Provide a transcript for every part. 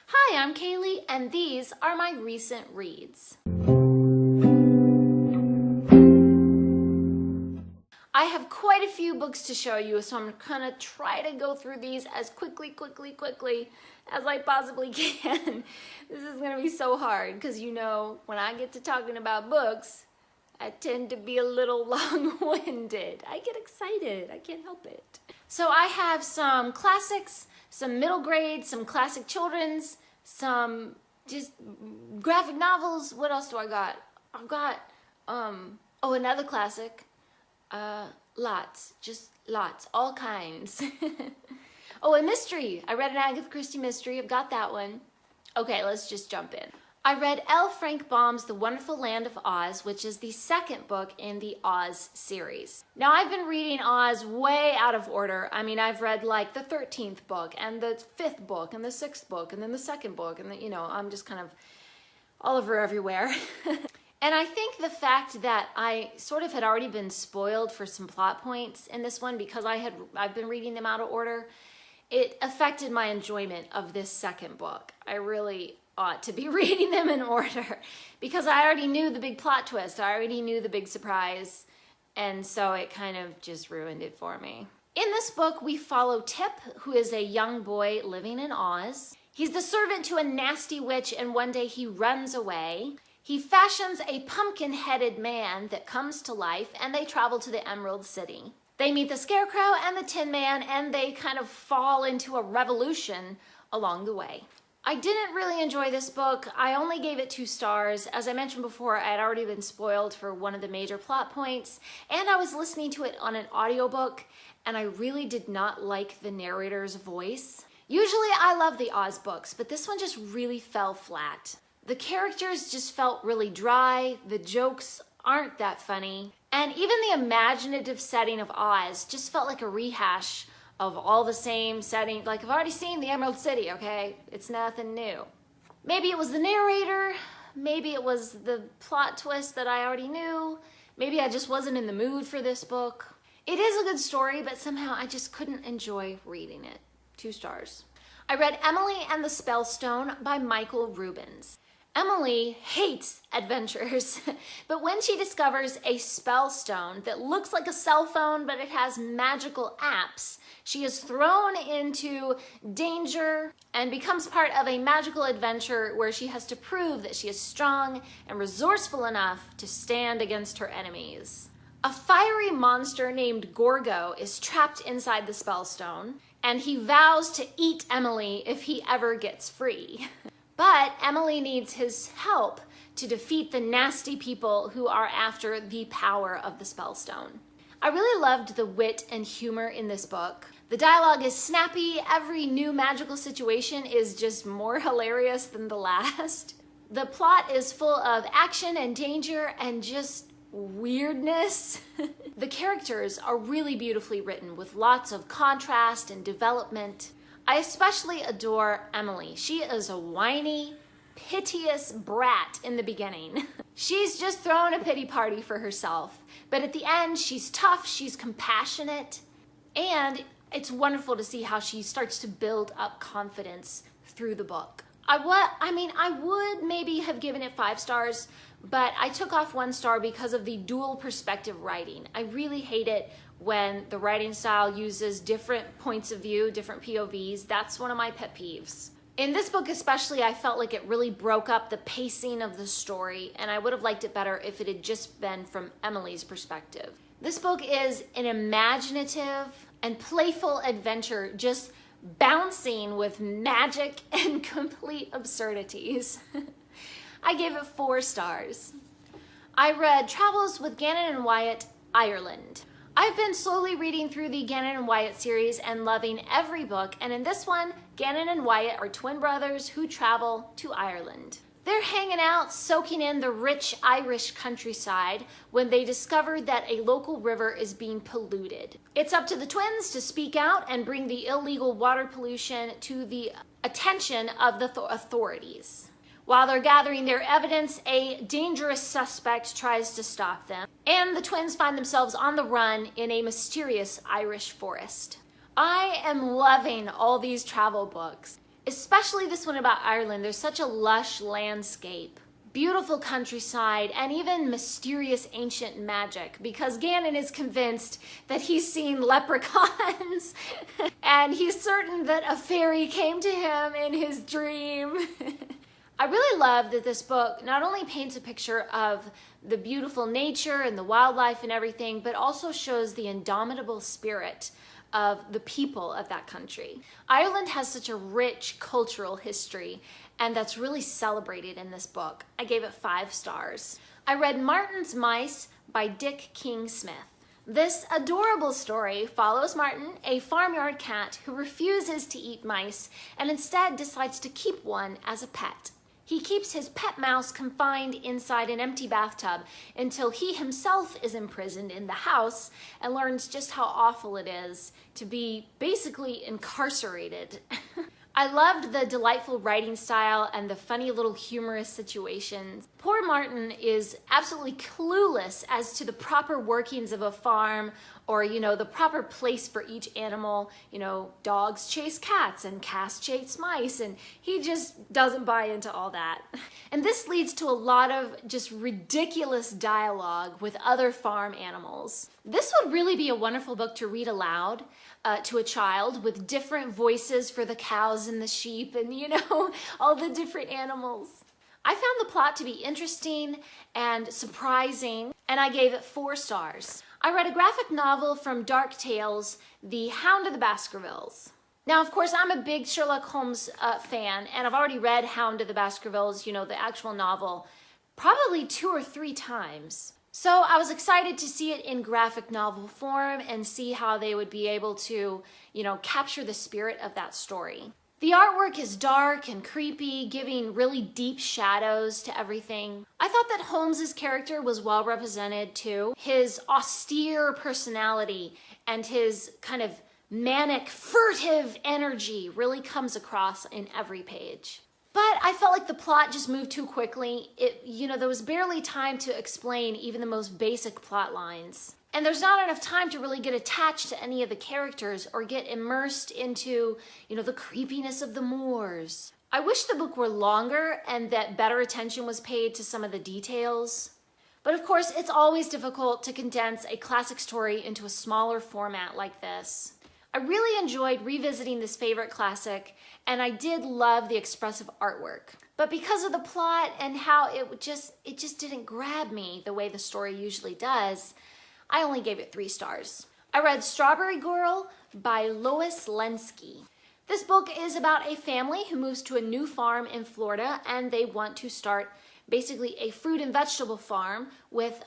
Hi, I'm Kaylee, and these are my recent reads. I have quite a few books to show you, so I'm gonna try to go through these as quickly as I possibly can. This is gonna be so hard, because you know, when I get to talking about books, I tend to be a little long-winded. I get excited, I can't help it. So I have some classics, some middle grade, some classic children's, some just graphic novels. What else do I got? I've got, oh, another classic. Lots, all kinds. Oh, a mystery. I read an Agatha Christie mystery. I've got that one. Okay, let's just jump in. I read Frank Baum's The Wonderful Land of Oz, which is the second book in the Oz series. Now, I've been reading Oz way out of order. I mean, I've read like the 13th book and the 5th book and the 6th book and then the 2nd book, and you know, I'm just kind of all over everywhere. And I think the fact that I sort of had already been spoiled for some plot points in this one because I've been reading them out of order, it affected my enjoyment of this second book. I really ought to be reading them in order because I already knew the big plot twist. I already knew the big surprise, and so it kind of just ruined it for me. In this book, we follow Tip, who is a young boy living in Oz. He's the servant to a nasty witch, and one day he runs away. He fashions a pumpkin-headed man that comes to life, and they travel to the Emerald City. They meet the Scarecrow and the Tin Man, and they kind of fall into a revolution along the way. I didn't really enjoy this book. I only gave it 2 stars. As I mentioned before, I had already been spoiled for one of the major plot points, and I was listening to it on an audiobook, and I really did not like the narrator's voice. Usually I love the Oz books, but this one just really fell flat. The characters just felt really dry, the jokes aren't that funny, and even the imaginative setting of Oz just felt like a rehash of all the same setting. Like, I've already seen the Emerald City, okay? It's nothing new. Maybe it was the narrator, maybe it was the plot twist that I already knew, maybe I just wasn't in the mood for this book. It is a good story, but somehow I just couldn't enjoy reading it. 2 stars. I read Emily and the Spellstone by Michael Rubens. Emily hates adventures, but when she discovers a spellstone that looks like a cell phone, but it has magical apps, she is thrown into danger and becomes part of a magical adventure where she has to prove that she is strong and resourceful enough to stand against her enemies. A fiery monster named Gorgo is trapped inside the spellstone, and he vows to eat Emily if he ever gets free. But Emily needs his help to defeat the nasty people who are after the power of the spellstone. I really loved the wit and humor in this book. The dialogue is snappy. Every new magical situation is just more hilarious than the last. The plot is full of action and danger and just weirdness. The characters are really beautifully written with lots of contrast and development. I especially adore Emily. She is a whiny, piteous brat in the beginning. She's just throwing a pity party for herself, but at the end, she's tough, she's compassionate, and it's wonderful to see how she starts to build up confidence through the book. I would maybe have given it 5 stars, but I took off 1 star because of the dual perspective writing. I really hate it when the writing style uses different points of view, different POVs. That's one of my pet peeves. In this book especially, I felt like it really broke up the pacing of the story, and I would have liked it better if it had just been from Emily's perspective. This book is an imaginative and playful adventure, just bouncing with magic and complete absurdities. I gave it 4 stars. I read Travels with Ganon and Wyatt, Ireland. I've been slowly reading through the Ganon and Wyatt series and loving every book, and in this one, Ganon and Wyatt are twin brothers who travel to Ireland. They're hanging out, soaking in the rich Irish countryside when they discover that a local river is being polluted. It's up to the twins to speak out and bring the illegal water pollution to the attention of the authorities. While they're gathering their evidence, a dangerous suspect tries to stop them, and the twins find themselves on the run in a mysterious Irish forest. I am loving all these travel books. Especially this one about Ireland. There's such a lush landscape, beautiful countryside, and even mysterious ancient magic, because Ganon is convinced that he's seen leprechauns and he's certain that a fairy came to him in his dream. I really love that this book not only paints a picture of the beautiful nature and the wildlife and everything, but also shows the indomitable spirit of the people of that country. Ireland has such a rich cultural history, and that's really celebrated in this book. I gave it 5 stars. I read Martin's Mice by Dick King-Smith. This adorable story follows Martin, a farmyard cat who refuses to eat mice and instead decides to keep one as a pet. He keeps his pet mouse confined inside an empty bathtub until he himself is imprisoned in the house and learns just how awful it is to be basically incarcerated. I loved the delightful writing style and the funny little humorous situations. Poor Martin is absolutely clueless as to the proper workings of a farm, or, the proper place for each animal. Dogs chase cats and cats chase mice, and he just doesn't buy into all that. And this leads to a lot of just ridiculous dialogue with other farm animals. This would really be a wonderful book to read aloud to a child, with different voices for the cows and the sheep and, all the different animals. I found the plot to be interesting and surprising, and I gave it 4 stars. I read a graphic novel from Dark Tales, The Hound of the Baskervilles. Now, of course, I'm a big Sherlock Holmes fan, and I've already read Hound of the Baskervilles, the actual novel, probably 2 or 3 times. So I was excited to see it in graphic novel form and see how they would be able to, capture the spirit of that story. The artwork is dark and creepy, giving really deep shadows to everything. I thought that Holmes's character was well represented too. His austere personality and his kind of manic, furtive energy really comes across in every page. But I felt like the plot just moved too quickly. There was barely time to explain even the most basic plot lines. And there's not enough time to really get attached to any of the characters or get immersed into, the creepiness of the moors. I wish the book were longer and that better attention was paid to some of the details. But of course, it's always difficult to condense a classic story into a smaller format like this. I really enjoyed revisiting this favorite classic, and I did love the expressive artwork. But because of the plot and how it just didn't grab me the way the story usually does, I only gave it 3 stars. I read Strawberry Girl by Lois Lenski. This book is about a family who moves to a new farm in Florida, and they want to start basically a fruit and vegetable farm with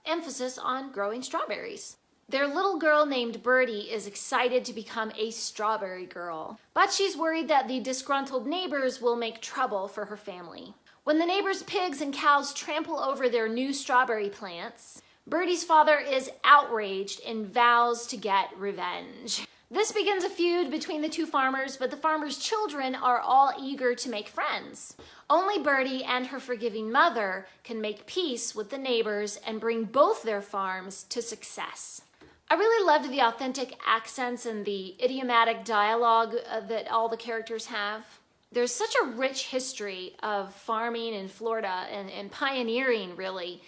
emphasis on growing strawberries. Their little girl named Birdie is excited to become a strawberry girl, but she's worried that the disgruntled neighbors will make trouble for her family. When the neighbors' pigs and cows trample over their new strawberry plants, Birdie's father is outraged and vows to get revenge. This begins a feud between the 2 farmers, but the farmers' children are all eager to make friends. Only Birdie and her forgiving mother can make peace with the neighbors and bring both their farms to success. I really loved the authentic accents and the idiomatic dialogue that all the characters have. There's such a rich history of farming in Florida and pioneering, really.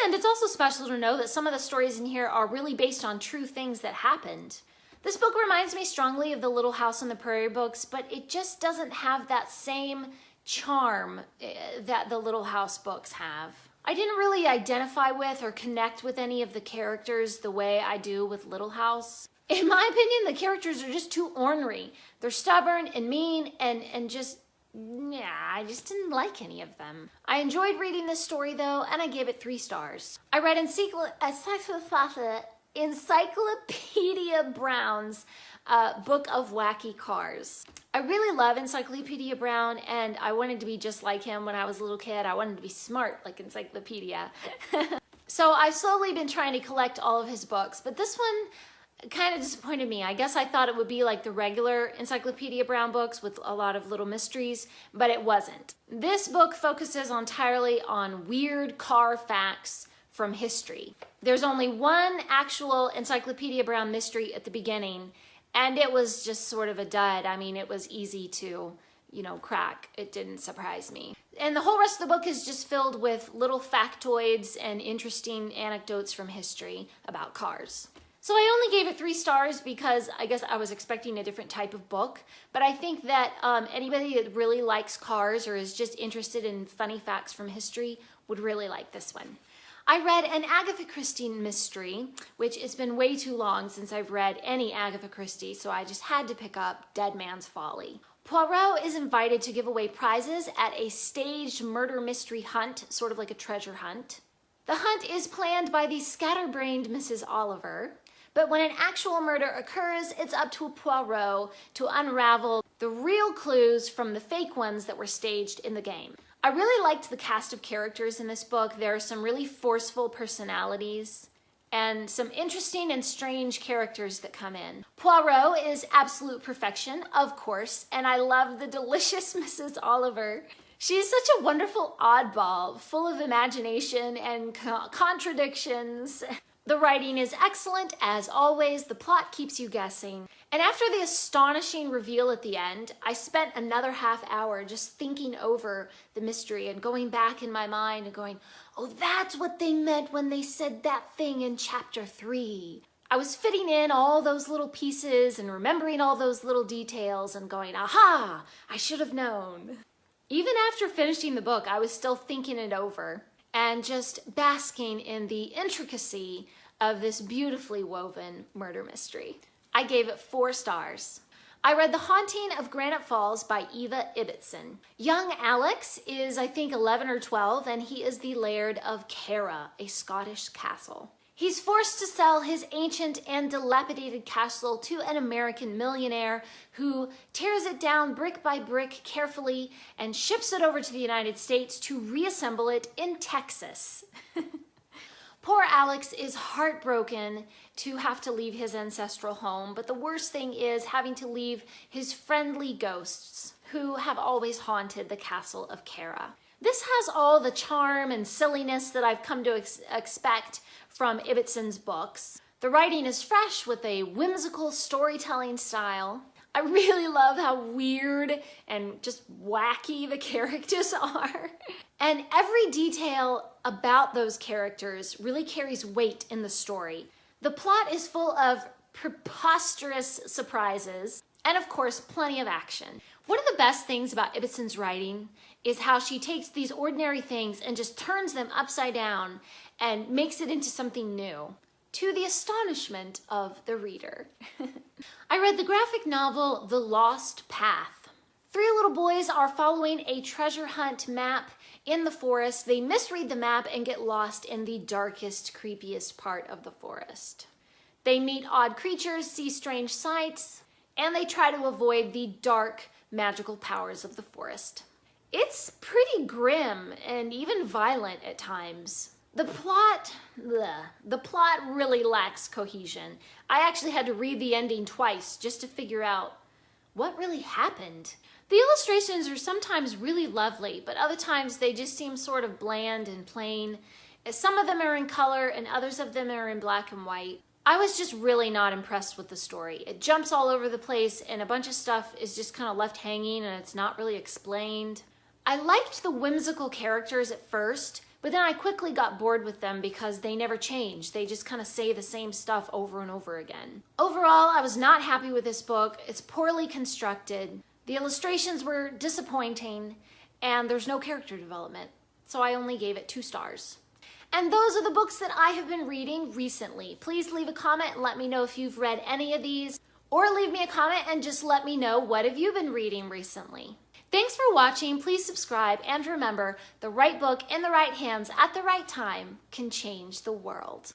And it's also special to know that some of the stories in here are really based on true things that happened. This book reminds me strongly of the Little House on the Prairie books, but it just doesn't have that same charm that the Little House books have. I didn't really identify with or connect with any of the characters the way I do with Little House. In my opinion, the characters are just too ornery. They're stubborn and mean and just, I just didn't like any of them. I enjoyed reading this story though, and I gave it 3 stars. I read Encyclopedia Brown's Book of Wacky Cars. I really love Encyclopedia Brown, and I wanted to be just like him when I was a little kid. I wanted to be smart like Encyclopedia. So I've slowly been trying to collect all of his books, but this one kind of disappointed me. I guess I thought it would be like the regular Encyclopedia Brown books with a lot of little mysteries, but it wasn't. This book focuses entirely on weird car facts from history. There's only one actual Encyclopedia Brown mystery at the beginning, and it was just sort of a dud. I mean, it was easy to crack. It didn't surprise me. And the whole rest of the book is just filled with little factoids and interesting anecdotes from history about cars. So I only gave it 3 stars because I guess I was expecting a different type of book. But I think that anybody that really likes cars or is just interested in funny facts from history would really like this one. I read an Agatha Christie mystery, which it's been way too long since I've read any Agatha Christie, so I just had to pick up Dead Man's Folly. Poirot is invited to give away prizes at a staged murder mystery hunt, sort of like a treasure hunt. The hunt is planned by the scatterbrained Mrs. Oliver, but when an actual murder occurs, it's up to Poirot to unravel the real clues from the fake ones that were staged in the game. I really liked the cast of characters in this book. There are some really forceful personalities and some interesting and strange characters that come in. Poirot is absolute perfection, of course, and I love the delicious Mrs. Oliver. She's such a wonderful oddball, full of imagination and contradictions. The writing is excellent, as always. The plot keeps you guessing. And after the astonishing reveal at the end, I spent another half hour just thinking over the mystery and going back in my mind and going, oh, that's what they meant when they said that thing in chapter 3. I was fitting in all those little pieces and remembering all those little details and going, aha, I should have known. Even after finishing the book, I was still thinking it over and just basking in the intricacy of this beautifully woven murder mystery. I gave it 4 stars. I read The Haunting of Granite Falls by Eva Ibbotson. Young Alex is, I think, 11 or 12, and he is the Laird of Cara, a Scottish castle. He's forced to sell his ancient and dilapidated castle to an American millionaire who tears it down brick by brick carefully and ships it over to the United States to reassemble it in Texas. Poor Alex is heartbroken to have to leave his ancestral home, but the worst thing is having to leave his friendly ghosts who have always haunted the castle of Cara. This has all the charm and silliness that I've come to expect from Ibbotson's books. The writing is fresh with a whimsical storytelling style. I really love how weird and just wacky the characters are. And every detail about those characters really carries weight in the story. The plot is full of preposterous surprises and, of course, plenty of action. One of the best things about Ibbotson's writing is how she takes these ordinary things and just turns them upside down and makes it into something new, to the astonishment of the reader. I read the graphic novel The Lost Path. 3 little boys are following a treasure hunt map in the forest. They misread the map and get lost in the darkest, creepiest part of the forest. They meet odd creatures, see strange sights, and they try to avoid the dark, magical powers of the forest. It's pretty grim and even violent at times. The plot really lacks cohesion. I actually had to read the ending twice just to figure out what really happened. The illustrations are sometimes really lovely, but other times they just seem sort of bland and plain. Some of them are in color and others of them are in black and white. I was just really not impressed with the story. It jumps all over the place and a bunch of stuff is just kind of left hanging and it's not really explained. I liked the whimsical characters at first, but then I quickly got bored with them because they never change. They just kind of say the same stuff over and over again. Overall, I was not happy with this book. It's poorly constructed. The illustrations were disappointing and there's no character development. So I only gave it 2 stars. And those are the books that I have been reading recently. Please leave a comment and let me know if you've read any of these, or leave me a comment and just let me know what have you been reading recently. Thanks for watching. Please subscribe, and remember, the right book in the right hands at the right time can change the world.